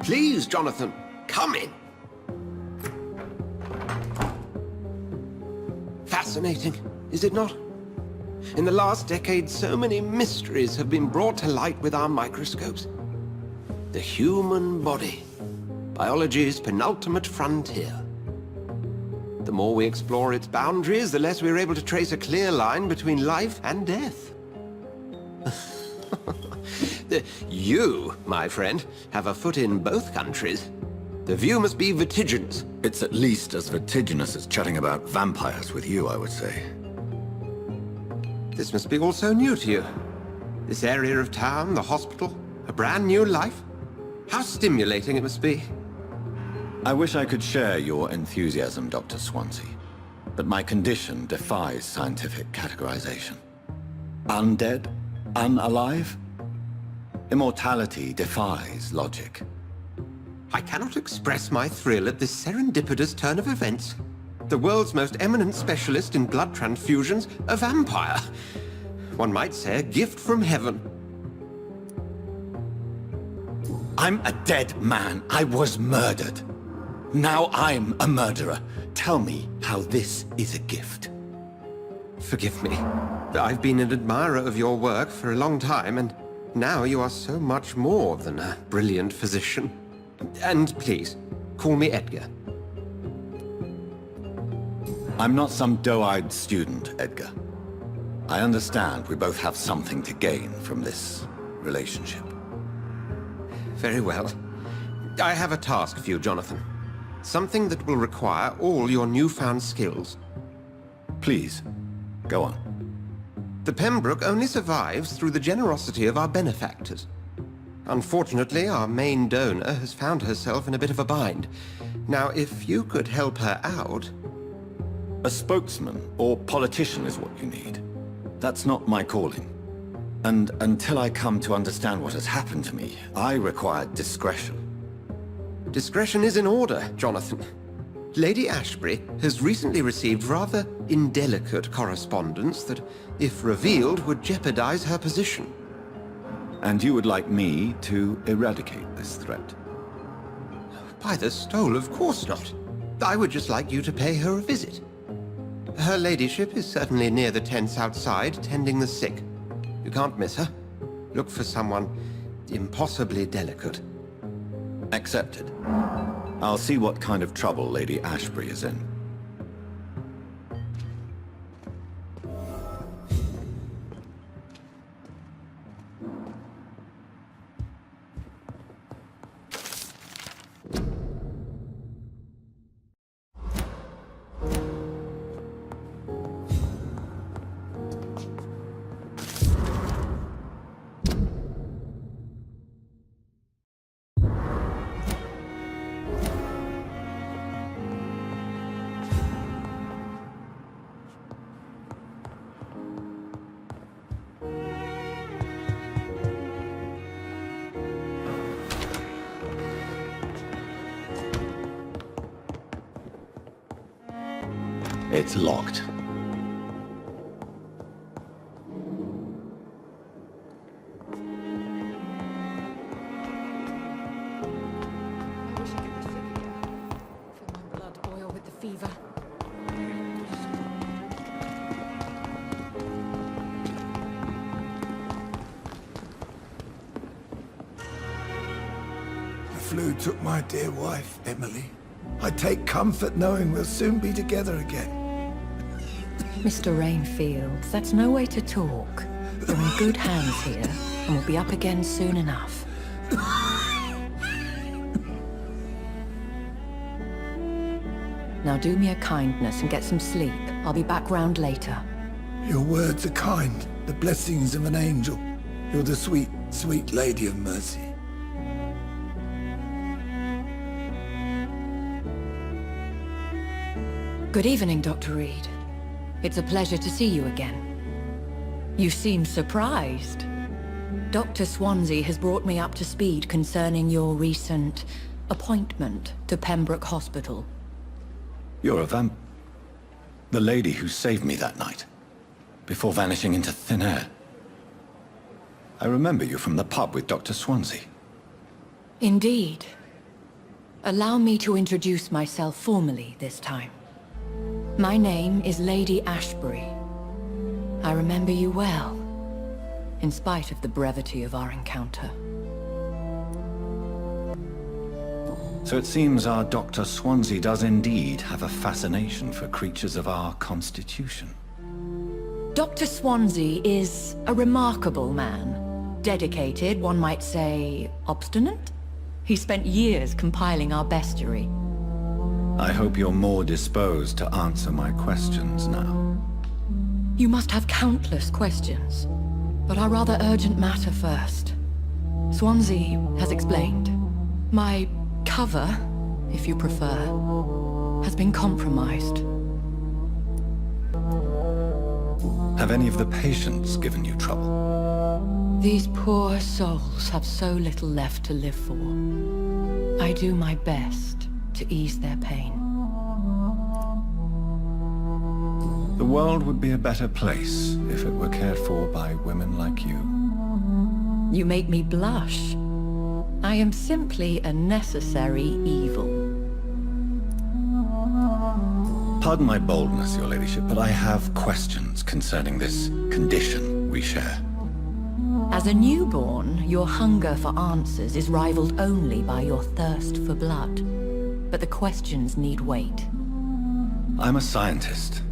Please, Jonathan, come in. Fascinating, is it not? In the last decade, so many mysteries have been brought to light with our microscopes. The human body, biology's penultimate frontier. The more we explore its boundaries, the less we're able to trace a clear line between life and death. You, my friend, have a foot in both countries. The view must be vertiginous. It's at least as vertiginous as chatting about vampires with you, I would say. This must be all so new to you. This area of town, the hospital, a brand new life. How stimulating it must be. I wish I could share your enthusiasm, Dr. Swansea, but my condition defies scientific categorization. Undead? Unalive? Immortality defies logic. I cannot express my thrill at this serendipitous turn of events. The world's most eminent specialist in blood transfusions, a vampire. One might say a gift from heaven. I'm a dead man. I was murdered. Now I'm a murderer. Tell me how this is a gift. Forgive me. I've been an admirer of your work for a long time, and now you are so much more than a brilliant physician. And please, call me Edgar. I'm not some doe-eyed student, Edgar. I understand we both have something to gain from this relationship. Very well. I have a task for you, Jonathan. Something that will require all your newfound skills. Please, go on. The Pembroke only survives through the generosity of our benefactors. Unfortunately, our main donor has found herself in a bit of a bind. Now, if you could help her out... A spokesman or politician is what you need. That's not my calling. And until I come to understand what has happened to me, I require discretion. Discretion is in order, Jonathan. Lady Ashbury has recently received rather indelicate correspondence that, if revealed, would jeopardize her position. And you would like me to eradicate this threat? By the stole, of course not. I would just like you to pay her a visit. Her ladyship is certainly near the tents outside, tending the sick. You can't miss her. Look for someone impossibly delicate. Accepted. I'll see what kind of trouble Lady Ashbury is in. It's locked. The flu took my dear wife, Emily. I take comfort knowing we'll soon be together again. Mr. Rainfield, that's no way to talk. We're in good hands here, and we'll be up again soon enough. Now do me a kindness and get some sleep. I'll be back round later. Your words are kind, the blessings of an angel. You're the sweet, sweet Lady of Mercy. Good evening, Dr. Reid. It's a pleasure to see you again. You seem surprised. Dr. Swansea has brought me up to speed concerning your recent appointment to Pembroke Hospital. You're a the lady who saved me that night, before vanishing into thin air. I remember you from the pub with Dr. Swansea. Indeed. Allow me to introduce myself formally this time. My name is Lady Ashbury. I remember you well, in spite of the brevity of our encounter. So it seems our Dr. Swansea does indeed have a fascination for creatures of our constitution. Dr. Swansea is a remarkable man. Dedicated, one might say, obstinate? He spent years compiling our bestiary. I hope you're more disposed to answer my questions now. You must have countless questions, but our rather urgent matter first. Swansea has explained. My cover, if you prefer, has been compromised. Have any of the patients given you trouble? These poor souls have so little left to live for. I do my best to ease their pain. The world would be a better place if it were cared for by women like you. You make me blush. I am simply a necessary evil. Pardon my boldness, your ladyship, but I have questions concerning this condition we share. As a newborn, your hunger for answers is rivaled only by your thirst for blood. But the questions need wait. I'm a scientist.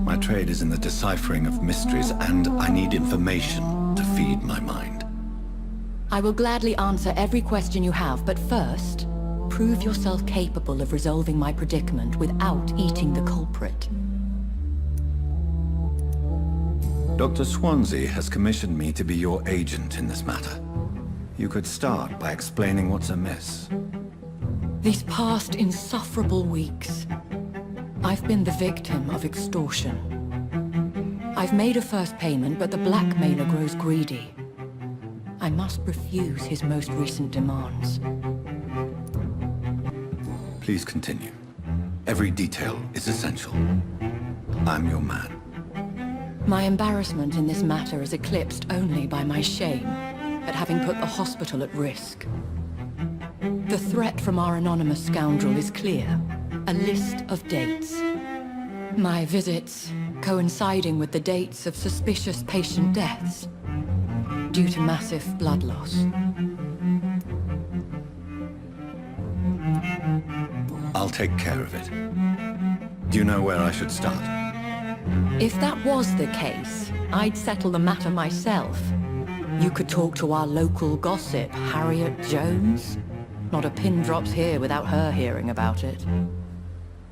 My trade is in the deciphering of mysteries, and I need information to feed my mind. I will gladly answer every question you have, but first, prove yourself capable of resolving my predicament without eating the culprit. Dr. Swansea has commissioned me to be your agent in this matter. You could start by explaining what's amiss. These past insufferable weeks, I've been the victim of extortion. I've made a first payment, but the blackmailer grows greedy. I must refuse his most recent demands. Please continue. Every detail is essential. I'm your man. My embarrassment in this matter is eclipsed only by my shame at having put the hospital at risk. The threat from our anonymous scoundrel is clear. A list of dates. My visits coinciding with the dates of suspicious patient deaths due to massive blood loss. I'll take care of it. Do you know where I should start? If that was the case, I'd settle the matter myself. You could talk to our local gossip, Harriet Jones. Not a pin drops here without her hearing about it.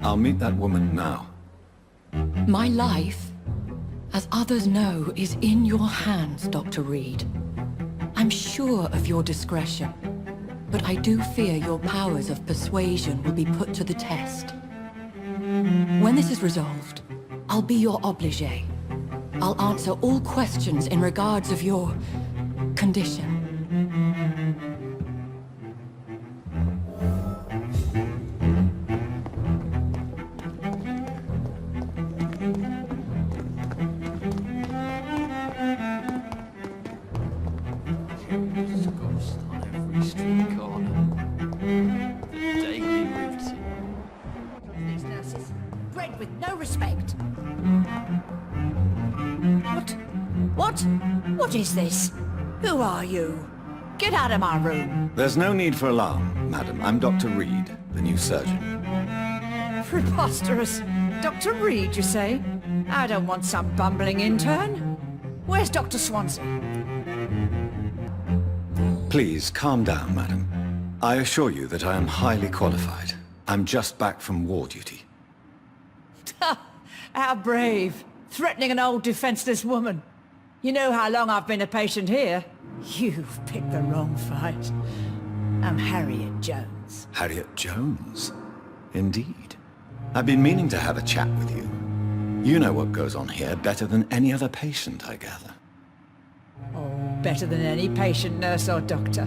I'll meet that woman now. My life, as others know, is in your hands, Dr. Reid. I'm sure of your discretion, but I do fear your powers of persuasion will be put to the test. When this is resolved, I'll be your obligé. I'll answer all questions in regards of your condition. With no respect. What is this? Who are you? Get out of my room. There's no need for alarm, madam. I'm Dr. Reid, the new surgeon. Preposterous. Dr. Reid, you say? I don't want some bumbling intern. Where's Dr. Swansea? Please, calm down, madam. I assure you that I am highly qualified. I'm just back from war duty. How brave. Threatening an old defenseless woman. You know how long I've been a patient here? You've picked the wrong fight. I'm Harriet Jones. Harriet Jones? Indeed. I've been meaning to have a chat with you. You know what goes on here better than any other patient, I gather. Oh, better than any patient, nurse or doctor.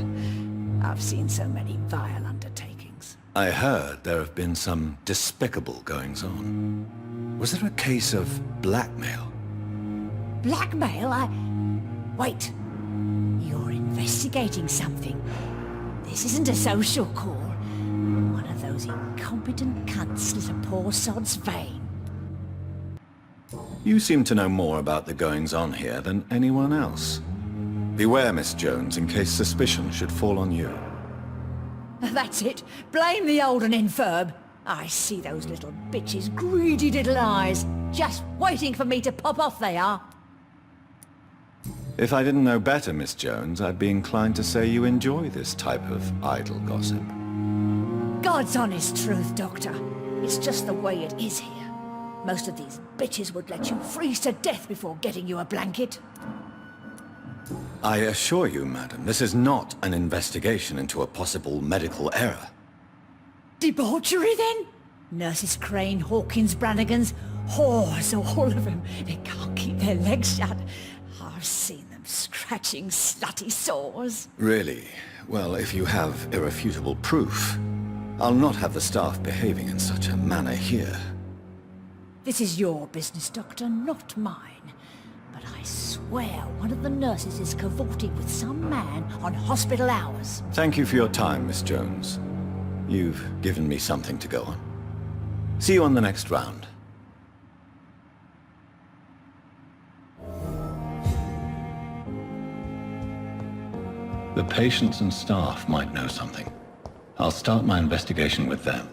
I've seen so many vile undertakings. I heard there have been some despicable goings-on. Was there a case of blackmail? Blackmail? Wait. You're investigating something. This isn't a social call. of those incompetent cunts slit a poor sod's vein. You seem to know more about the goings-on here than anyone else. Beware, Miss Jones, in case suspicion should fall on you. That's it. Blame the old and infirm. I see those little bitches' greedy little eyes. Just waiting for me to pop off they are. If I didn't know better, Miss Jones, I'd be inclined to say you enjoy this type of idle gossip. God's honest truth, Doctor. It's just the way it is here. Most of these bitches would let you freeze to death before getting you a blanket. I assure you, madam, this is not an investigation into a possible medical error. Debauchery, then? Nurses Crane, Hawkins, Brannigans, whores, all of them. They can't keep their legs shut. I've seen them scratching slutty sores. Really? Well, if you have irrefutable proof, I'll not have the staff behaving in such a manner here. This is your business, Doctor, not mine. But I swear one of the nurses is cavorting with some man on hospital hours. Thank you for your time, Miss Jones. You've given me something to go on. See you on the next round. The patients and staff might know something. I'll start my investigation with them.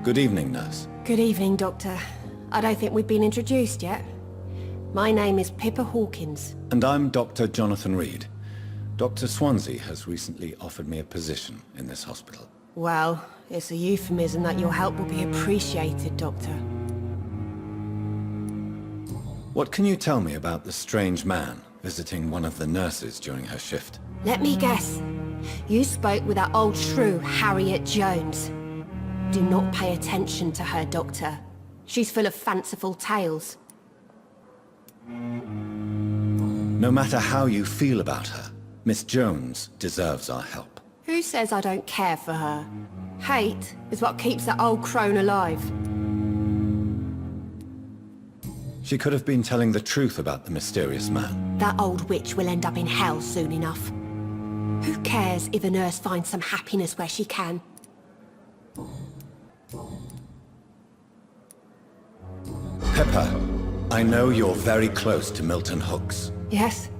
Good evening, nurse. Good evening, Doctor. I don't think we've been introduced yet. My name is Pippa Hawkins. And I'm Dr. Jonathan Reid. Dr. Swansea has recently offered me a position in this hospital. Well, it's a euphemism that your help will be appreciated, Doctor. What can you tell me about the strange man visiting one of the nurses during her shift? Let me guess. You spoke with that old shrew, Harriet Jones. Do not pay attention to her, Doctor. She's full of fanciful tales. No matter how you feel about her, Miss Jones deserves our help. Who says I don't care for her? Hate is what keeps that old crone alive. She could have been telling the truth about the mysterious man. That old witch will end up in hell soon enough. Who cares if a nurse finds some happiness where she can? Pippa, I know you're very close to Milton Hooks. Yes,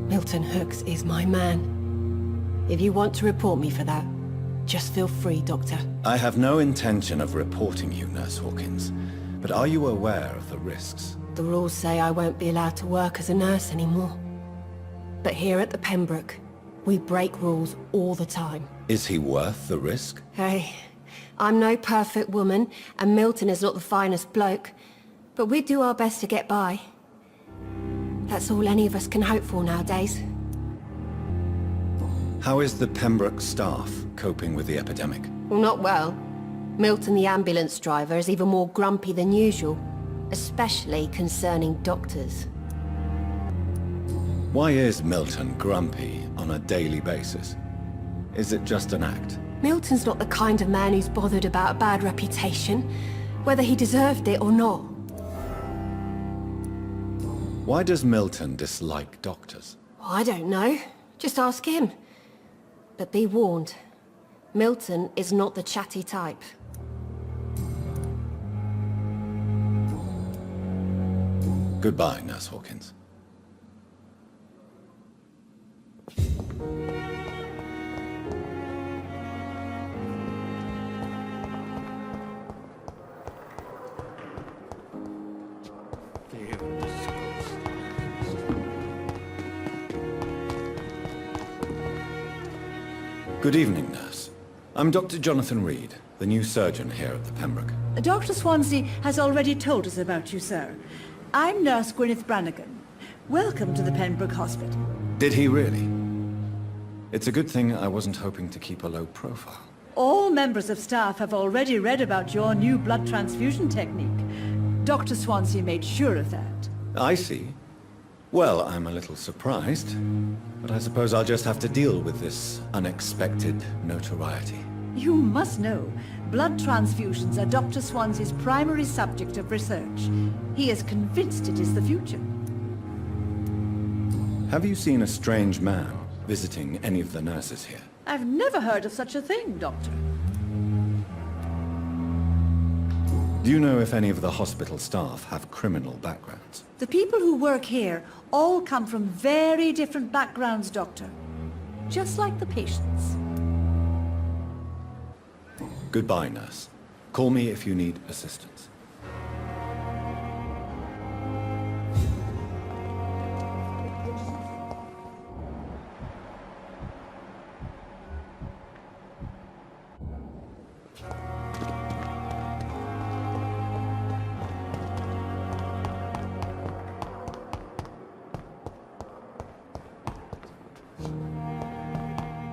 Milton Hooks is my man. If you want to report me for that, just feel free, Doctor. I have no intention of reporting you, Nurse Hawkins, but are you aware of the risks? The rules say I won't be allowed to work as a nurse anymore. But here at the Pembroke, we break rules all the time. Is he worth the risk? Hey, I'm no perfect woman, and Milton is not the finest bloke, but we do our best to get by. That's all any of us can hope for nowadays. How is the Pembroke staff coping with the epidemic? Well, not well. Milton, the ambulance driver, is even more grumpy than usual, especially concerning doctors. Why is Milton grumpy on a daily basis? Is it just an act? Milton's not the kind of man who's bothered about a bad reputation, whether he deserved it or not. Why does Milton dislike doctors? I don't know. Just ask him. But be warned, Milton is not the chatty type. Goodbye, Nurse Hawkins. Good evening, nurse. I'm Dr. Jonathan Reid, the new surgeon here at the Pembroke. Dr. Swansea has already told us about you, sir. I'm Nurse Gwyneth Brannigan. Welcome to the Pembroke Hospital. Did he really? It's a good thing I wasn't hoping to keep a low profile. All members of staff have already read about your new blood transfusion technique. Dr. Swansea made sure of that. I see. Well, I'm a little surprised, but I suppose I'll just have to deal with this unexpected notoriety. You must know, blood transfusions are Dr. Swansea's primary subject of research. He is convinced it is the future. Have you seen a strange man visiting any of the nurses here? I've never heard of such a thing, Doctor. Do you know if any of the hospital staff have criminal backgrounds? The people who work here all come from very different backgrounds, Doctor. Just like the patients. Goodbye, nurse. Call me if you need assistance.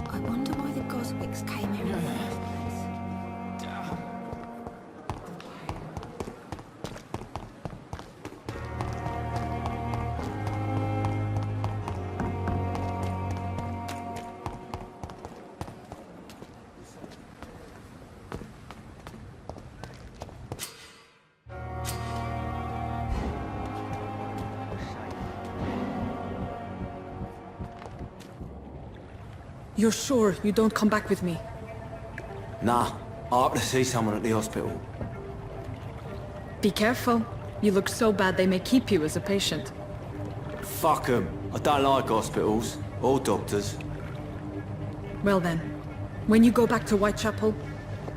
I wonder why the Goswicks came here in the first place. You're sure you don't come back with me? Nah, I have to see someone at the hospital. Be careful. You look so bad they may keep you as a patient. Fuck 'em. I don't like hospitals, or doctors. Well then, when you go back to Whitechapel,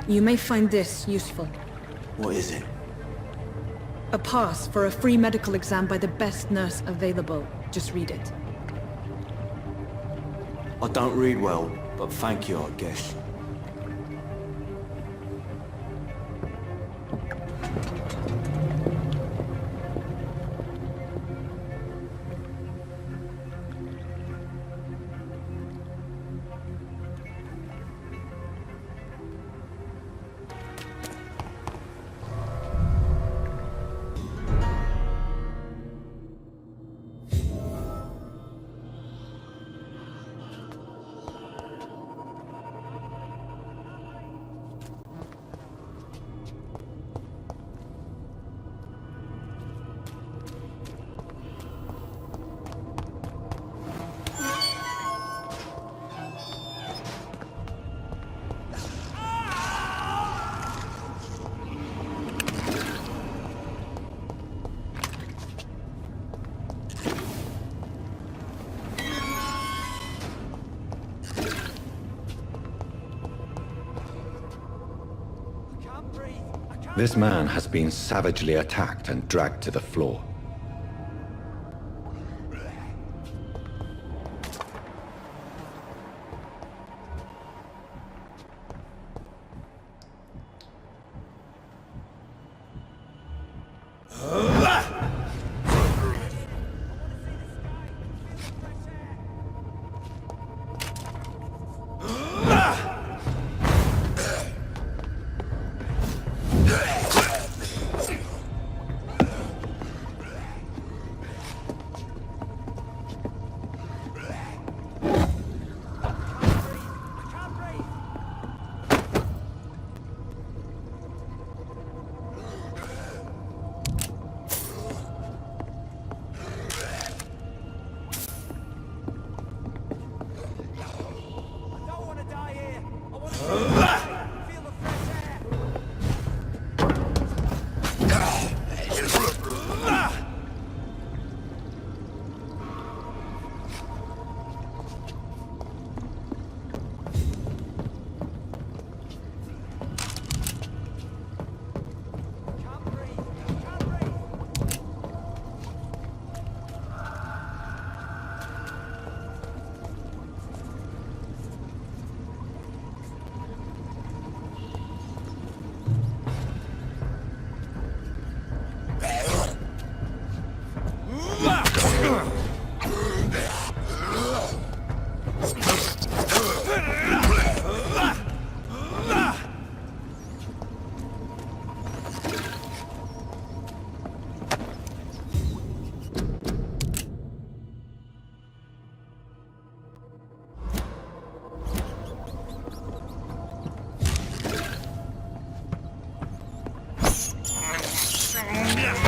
you may find this useful. What is it? A pass for a free medical exam by the best nurse available. Just read it. I don't read well, but thank you, I guess. This man has been savagely attacked and dragged to the floor.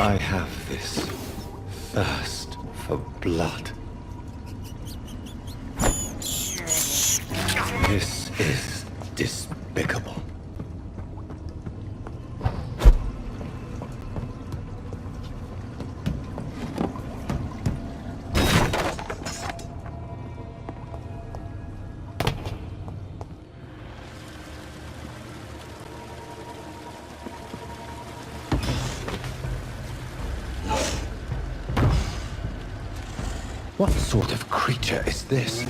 I have this thirst for blood. This is despicable. What sort of creature is this?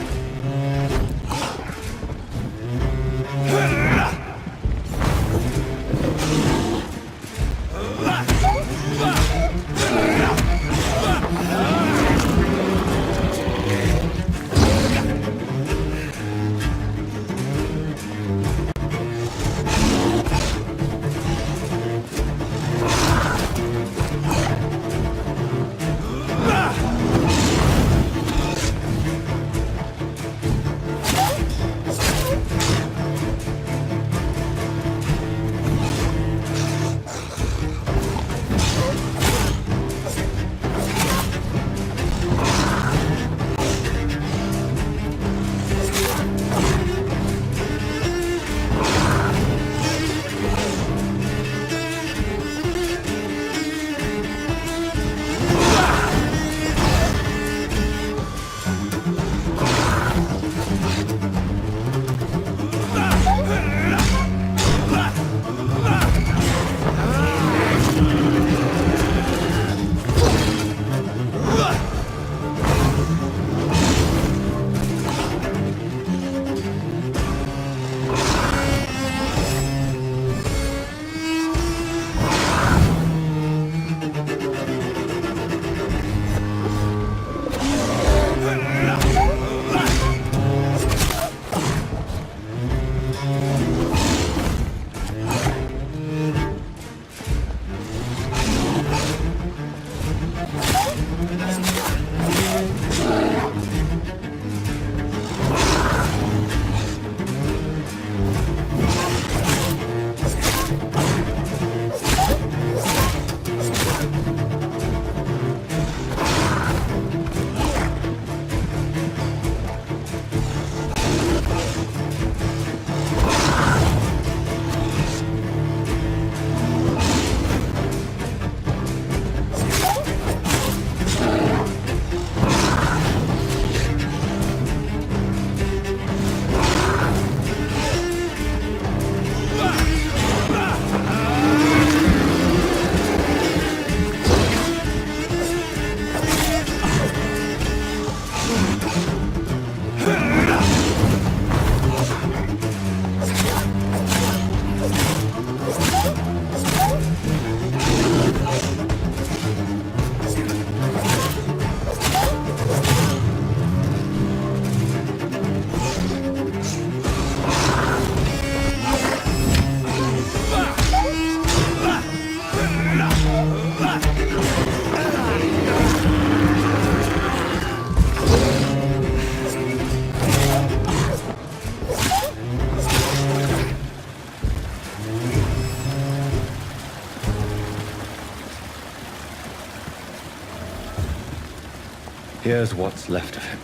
Here's what's left of him.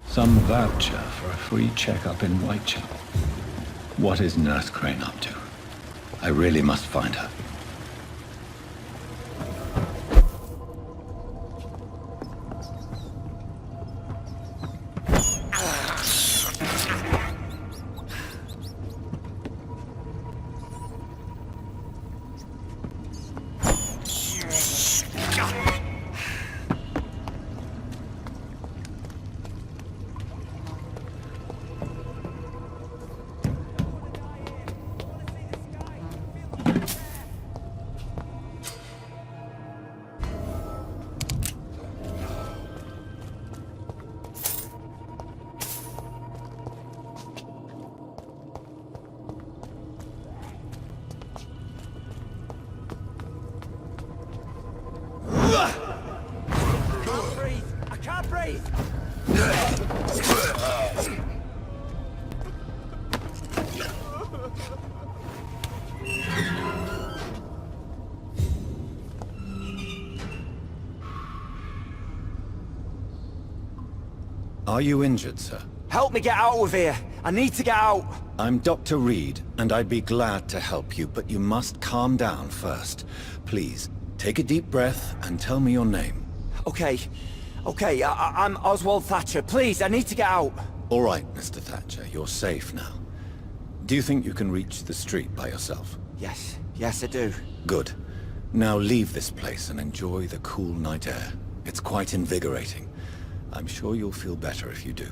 Some voucher for a free checkup in Whitechapel. What is Nurse Crane up to? I really must find her. Are you injured, sir? Help me get out of here. I need to get out. I'm Dr. Reid, and I'd be glad to help you, but you must calm down first. Please, take a deep breath and tell me your name. Okay. I'm Oswald Thatcher. Please, I need to get out. All right, Mr. Thatcher, you're safe now. Do you think you can reach the street by yourself? Yes, I do. Good. Now leave this place and enjoy the cool night air. It's quite invigorating. I'm sure you'll feel better if you do.